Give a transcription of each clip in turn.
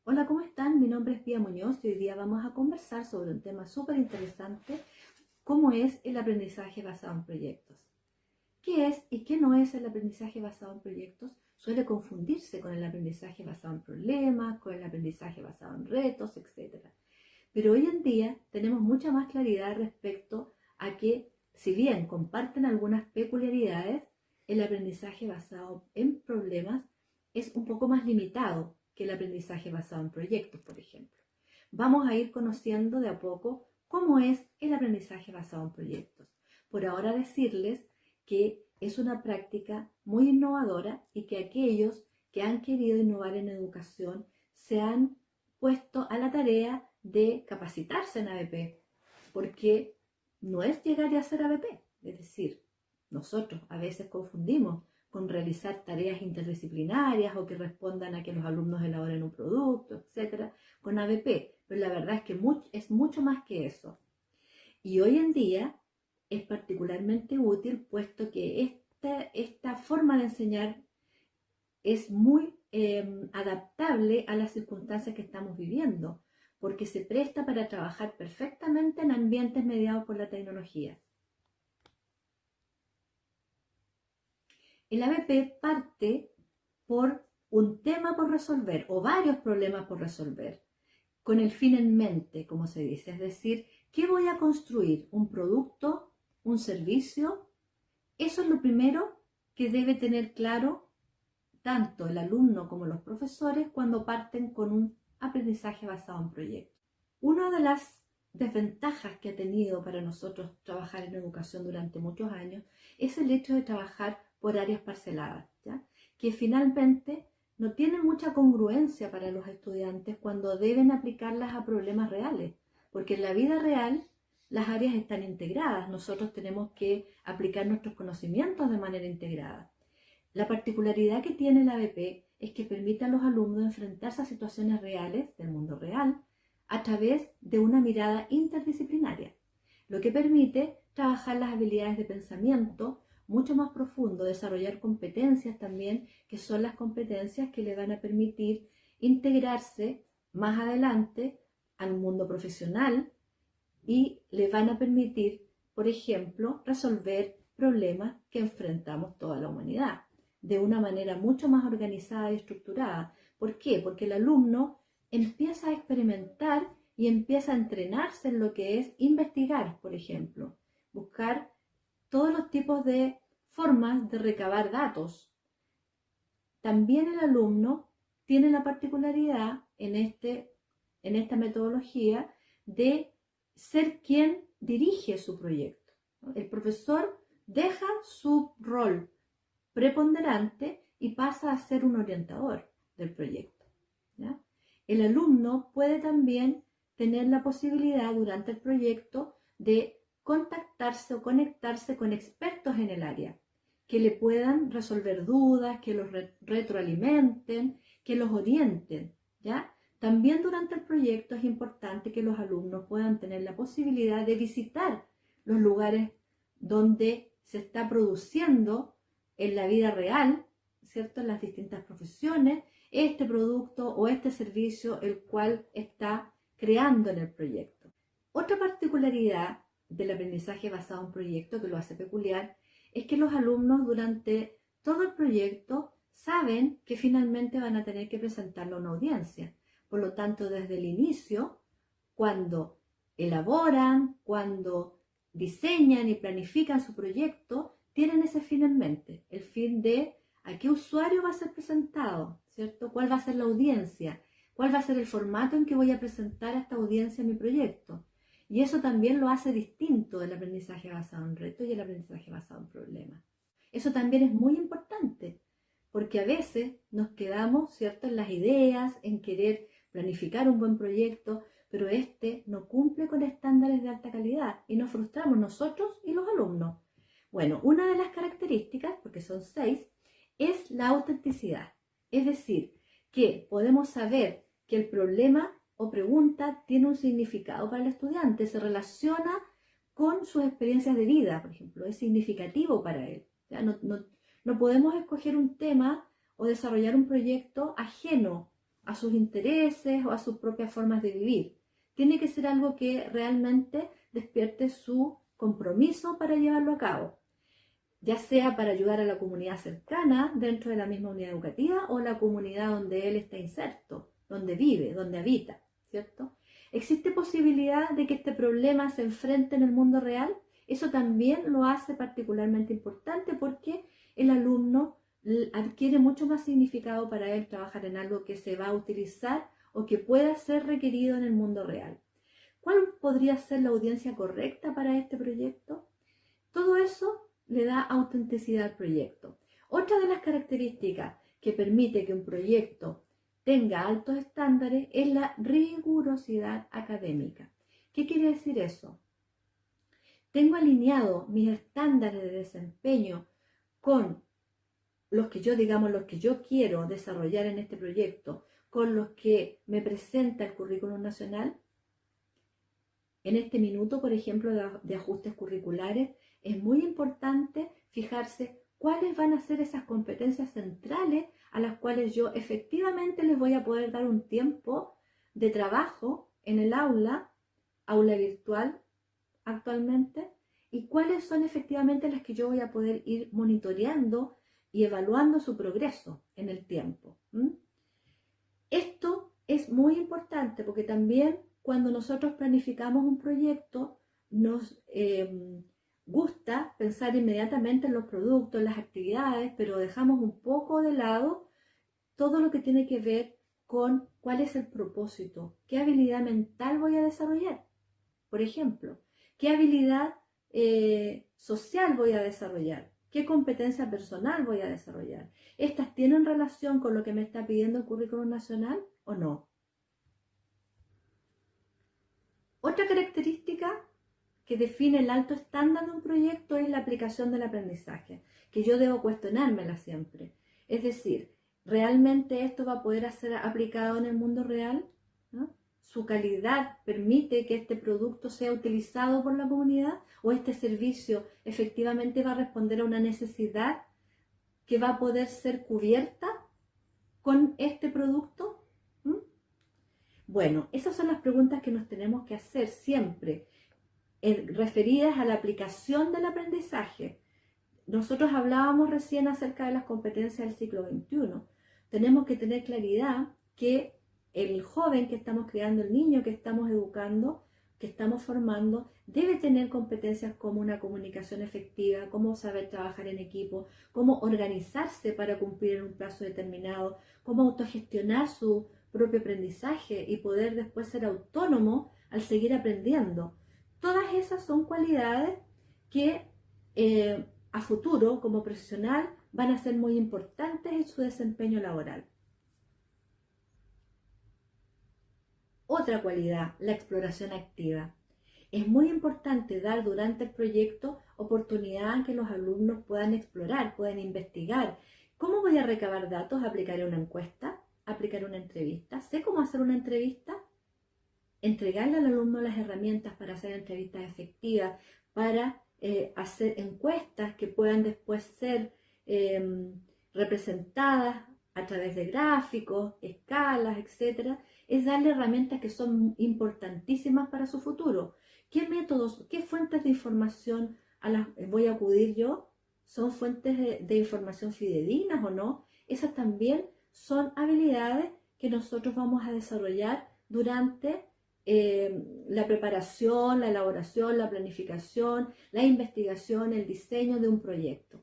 Hola, ¿cómo están? Mi nombre es Pía Muñoz y hoy día vamos a conversar sobre un tema súper interesante, cómo es el aprendizaje basado en proyectos. ¿Qué es y qué no es el aprendizaje basado en proyectos? Suele confundirse con el aprendizaje basado en problemas, con el aprendizaje basado en retos, etc. Pero hoy en día tenemos mucha más claridad respecto a que, si bien comparten algunas peculiaridades, el aprendizaje basado en problemas es un poco más limitado que el aprendizaje basado en proyectos, por ejemplo. Vamos a ir conociendo de a poco cómo es el aprendizaje basado en proyectos. Por ahora decirles que es una práctica muy innovadora y que aquellos que han querido innovar en educación se han puesto a la tarea de capacitarse en ABP, porque no es llegar y hacer ABP, es decir, nosotros a veces confundimos con realizar tareas interdisciplinarias o que respondan a que los alumnos elaboren un producto, etcétera, con ABP, pero la verdad es que es mucho más que eso. Y hoy en día es particularmente útil puesto que esta forma de enseñar es muy adaptable a las circunstancias que estamos viviendo, porque se presta para trabajar perfectamente en ambientes mediados por la tecnología. El ABP parte por un tema por resolver o varios problemas por resolver, con el fin en mente, como se dice, es decir, ¿qué voy a construir? ¿Un producto? ¿Un servicio? Eso es lo primero que debe tener claro tanto el alumno como los profesores cuando parten con un aprendizaje basado en proyectos. Una de las desventajas que ha tenido para nosotros trabajar en educación durante muchos años es el hecho de trabajar por áreas parceladas, ¿ya? Que finalmente no tienen mucha congruencia para los estudiantes cuando deben aplicarlas a problemas reales, porque en la vida real las áreas están integradas, nosotros tenemos que aplicar nuestros conocimientos de manera integrada. La particularidad que tiene el ABP es que permite a los alumnos enfrentarse a situaciones reales del mundo real a través de una mirada interdisciplinaria, lo que permite trabajar las habilidades de pensamiento mucho más profundo, desarrollar competencias también, que son las competencias que le van a permitir integrarse más adelante al mundo profesional y le van a permitir, por ejemplo, resolver problemas que enfrentamos toda la humanidad de una manera mucho más organizada y estructurada. ¿Por qué? Porque el alumno empieza a experimentar y empieza a entrenarse en lo que es investigar, por ejemplo, buscar todos los tipos de formas de recabar datos. También el alumno tiene la particularidad en esta metodología de ser quien dirige su proyecto. El profesor deja su rol preponderante y pasa a ser un orientador del proyecto, ¿ya? El alumno puede también tener la posibilidad durante el proyecto de contactarse o conectarse con expertos en el área que le puedan resolver dudas, que los retroalimenten, que los orienten, ¿ya? También durante el proyecto es importante que los alumnos puedan tener la posibilidad de visitar los lugares donde se está produciendo en la vida real, ¿cierto? En las distintas profesiones, este producto o este servicio el cual está creando en el proyecto. Otra particularidad del aprendizaje basado en proyecto que lo hace peculiar es que los alumnos durante todo el proyecto saben que finalmente van a tener que presentarlo a una audiencia. Por lo tanto, desde el inicio, cuando elaboran, cuando diseñan y planifican su proyecto, tienen ese fin en mente, el fin de a qué usuario va a ser presentado, ¿cierto? ¿Cuál va a ser la audiencia? ¿Cuál va a ser el formato en que voy a presentar a esta audiencia mi proyecto? Y eso también lo hace distinto del aprendizaje basado en retos y el aprendizaje basado en problemas. Eso también es muy importante, porque a veces nos quedamos, ¿cierto?, en las ideas, en querer planificar un buen proyecto, pero este no cumple con estándares de alta calidad y nos frustramos nosotros y los alumnos. Bueno, una de las características, porque son 6, es la autenticidad. Es decir, que podemos saber que el problema o pregunta tiene un significado para el estudiante, se relaciona con sus experiencias de vida, por ejemplo, es significativo para él. ¿Ya? No podemos escoger un tema o desarrollar un proyecto ajeno a sus intereses o a sus propias formas de vivir. Tiene que ser algo que realmente despierte su compromiso para llevarlo a cabo, ya sea para ayudar a la comunidad cercana dentro de la misma unidad educativa o la comunidad donde él está inserto, donde vive, donde habita, ¿cierto? ¿Existe posibilidad de que este problema se enfrente en el mundo real? Eso también lo hace particularmente importante porque el alumno adquiere mucho más significado para él trabajar en algo que se va a utilizar o que pueda ser requerido en el mundo real. ¿Cuál podría ser la audiencia correcta para este proyecto? Todo eso le da autenticidad al proyecto. Otra de las características que permite que un proyecto tenga altos estándares es la rigurosidad académica. ¿Qué quiere decir eso? Tengo alineado mis estándares de desempeño con los que yo quiero desarrollar en este proyecto, con los que me presenta el currículum nacional. En este minuto, por ejemplo, de ajustes curriculares, es muy importante fijarse cuáles van a ser esas competencias centrales a las cuales yo efectivamente les voy a poder dar un tiempo de trabajo en el aula virtual actualmente, y cuáles son efectivamente las que yo voy a poder ir monitoreando y evaluando su progreso en el tiempo. Esto es muy importante porque también cuando nosotros planificamos un proyecto nos gusta pensar inmediatamente en los productos, en las actividades, pero dejamos un poco de lado todo lo que tiene que ver con cuál es el propósito, qué habilidad mental voy a desarrollar, por ejemplo, qué habilidad social voy a desarrollar, qué competencia personal voy a desarrollar. ¿Estas tienen relación con lo que me está pidiendo el currículum nacional o no? Otra característica que define el alto estándar de un proyecto es la aplicación del aprendizaje, que yo debo cuestionármela siempre. Es decir, ¿realmente esto va a poder ser aplicado en el mundo real? ¿No? ¿Su calidad permite que este producto sea utilizado por la comunidad? ¿O este servicio efectivamente va a responder a una necesidad que va a poder ser cubierta con este producto? ¿Mm? Bueno, esas son las preguntas que nos tenemos que hacer siempre, referidas a la aplicación del aprendizaje. Nosotros hablábamos recién acerca de las competencias del siglo XXI. Tenemos que tener claridad que el joven que estamos creando, el niño que estamos educando, que estamos formando, debe tener competencias como una comunicación efectiva, cómo saber trabajar en equipo, cómo organizarse para cumplir en un plazo determinado, cómo autogestionar su propio aprendizaje y poder después ser autónomo al seguir aprendiendo. Todas esas son cualidades que a futuro como profesional van a ser muy importantes en su desempeño laboral. Otra cualidad, la exploración activa. Es muy importante dar durante el proyecto oportunidad en que los alumnos puedan explorar, puedan investigar. ¿Cómo voy a recabar datos? ¿Aplicaré una encuesta? ¿Aplicaré una entrevista? ¿Sé cómo hacer una entrevista? Entregarle al alumno las herramientas para hacer entrevistas efectivas, para hacer encuestas que puedan después ser representadas a través de gráficos, escalas, etc. Es darle herramientas que son importantísimas para su futuro. ¿Qué métodos, qué fuentes de información a las voy a acudir yo? ¿Son fuentes de información fidedignas o no? Esas también son habilidades que nosotros vamos a desarrollar durante la preparación, la elaboración, la planificación, la investigación, el diseño de un proyecto.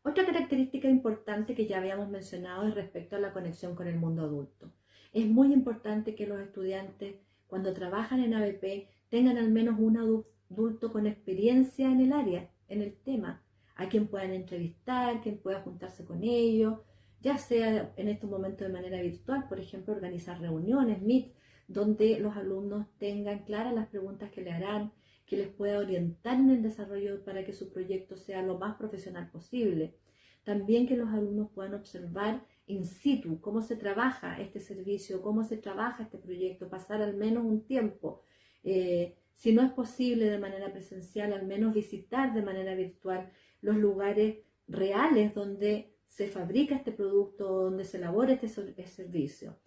Otra característica importante que ya habíamos mencionado es respecto a la conexión con el mundo adulto. Es muy importante que los estudiantes, cuando trabajan en ABP, tengan al menos un adulto con experiencia en el área, en el tema, a quien puedan entrevistar, quien pueda juntarse con ellos, ya sea en estos momentos de manera virtual, por ejemplo, organizar reuniones, Meet, donde los alumnos tengan claras las preguntas que le harán, que les pueda orientar en el desarrollo para que su proyecto sea lo más profesional posible. También que los alumnos puedan observar in situ cómo se trabaja este servicio, cómo se trabaja este proyecto, pasar al menos un tiempo. Si no es posible de manera presencial, al menos visitar de manera virtual los lugares reales donde se fabrica este producto, donde se elabora este servicio.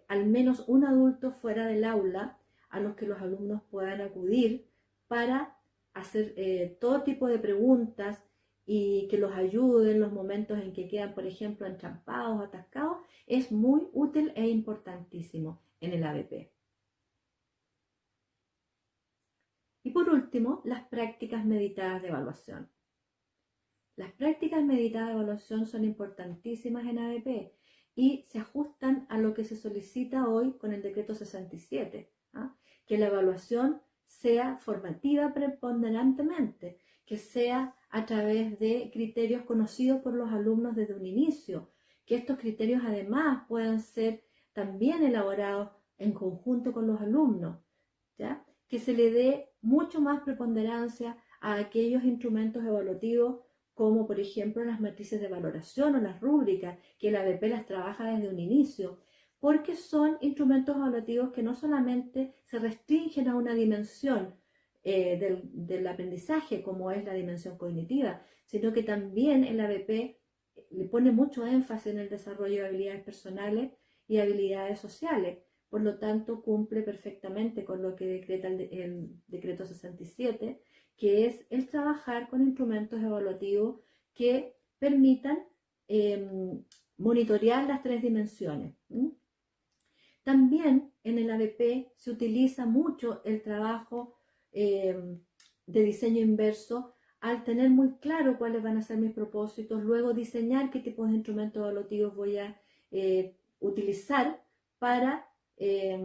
Al menos un adulto fuera del aula a los que los alumnos puedan acudir para hacer todo tipo de preguntas y que los ayude en los momentos en que quedan, por ejemplo, entrampados, atascados, es muy útil e importantísimo en el ABP. Y por último, las prácticas meditadas de evaluación. Las prácticas meditadas de evaluación son importantísimas en ABP y se ajustan a lo que se solicita hoy con el decreto 67, ¿ah? Que la evaluación sea formativa preponderantemente, que sea a través de criterios conocidos por los alumnos desde un inicio, que estos criterios además puedan ser también elaborados en conjunto con los alumnos, ¿ya? Que se le dé mucho más preponderancia a aquellos instrumentos evaluativos como por ejemplo las matrices de valoración o las rúbricas, que el ABP las trabaja desde un inicio, porque son instrumentos evaluativos que no solamente se restringen a una dimensión del aprendizaje, como es la dimensión cognitiva, sino que también el ABP le pone mucho énfasis en el desarrollo de habilidades personales y habilidades sociales. Por lo tanto, cumple perfectamente con lo que decreta el decreto 67, que es el trabajar con instrumentos evaluativos que permitan monitorear las tres dimensiones. También en el ABP se utiliza mucho el trabajo de diseño inverso al tener muy claro cuáles van a ser mis propósitos, luego diseñar qué tipos de instrumentos evaluativos voy a utilizar para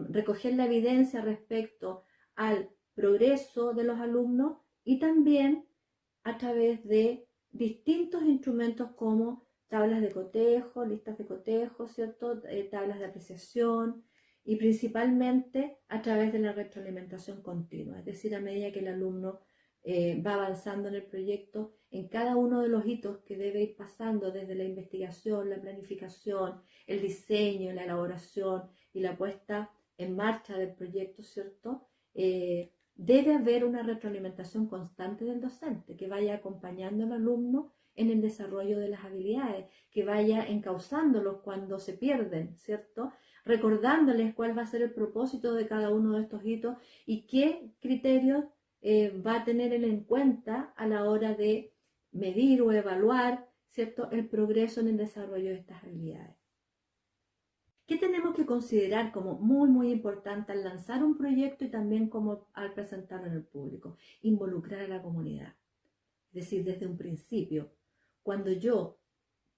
recoger la evidencia respecto al progreso de los alumnos y también a través de distintos instrumentos como tablas de cotejo, listas de cotejo, ¿cierto? Tablas de apreciación y principalmente a través de la retroalimentación continua, es decir, a medida que el alumno va avanzando en el proyecto, en cada uno de los hitos que debe ir pasando desde la investigación, la planificación, el diseño, la elaboración y la puesta en marcha del proyecto, ¿cierto? Debe haber una retroalimentación constante del docente que vaya acompañando al alumno en el desarrollo de las habilidades, que vaya encauzándolos cuando se pierden, ¿cierto? Recordándoles cuál va a ser el propósito de cada uno de estos hitos y qué criterios va a tener él en cuenta a la hora de medir o evaluar, ¿cierto?, el progreso en el desarrollo de estas habilidades. ¿Qué tenemos que considerar como muy importante al lanzar un proyecto y también como al presentarlo en el público? Involucrar a la comunidad. Es decir, desde un principio, cuando yo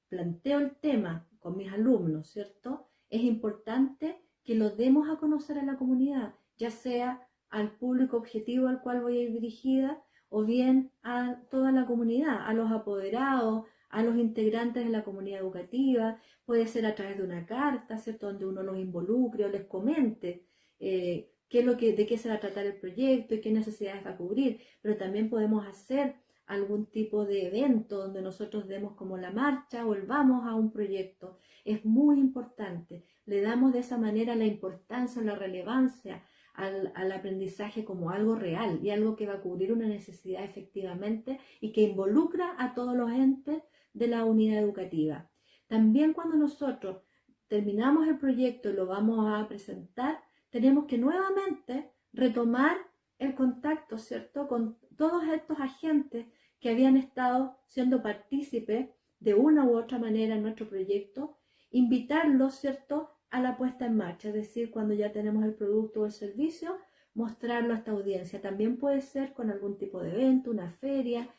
planteo el tema con mis alumnos, ¿cierto? Es importante que lo demos a conocer a la comunidad, ya sea al público objetivo al cual voy a ir dirigida o bien a toda la comunidad, a los apoderados, a los integrantes de la comunidad educativa. Puede ser a través de una carta, ¿cierto?, donde uno los involucre o les comente de qué se va a tratar el proyecto y qué necesidades va a cubrir, pero también podemos hacer algún tipo de evento donde nosotros demos como la marcha, volvamos a un proyecto. Es muy importante. Le damos de esa manera la importancia, la relevancia al aprendizaje como algo real y algo que va a cubrir una necesidad efectivamente y que involucra a todos los entes de la unidad educativa. También cuando nosotros terminamos el proyecto y lo vamos a presentar, tenemos que nuevamente retomar el contacto, ¿cierto?, con todos estos agentes que habían estado siendo partícipes de una u otra manera en nuestro proyecto, invitarlos, ¿cierto?, a la puesta en marcha, es decir, cuando ya tenemos el producto o el servicio, mostrarlo a esta audiencia. También puede ser con algún tipo de evento, una feria.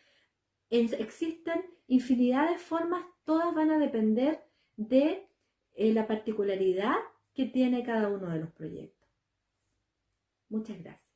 Existen infinidad de formas, todas van a depender de la particularidad que tiene cada uno de los proyectos. Muchas gracias.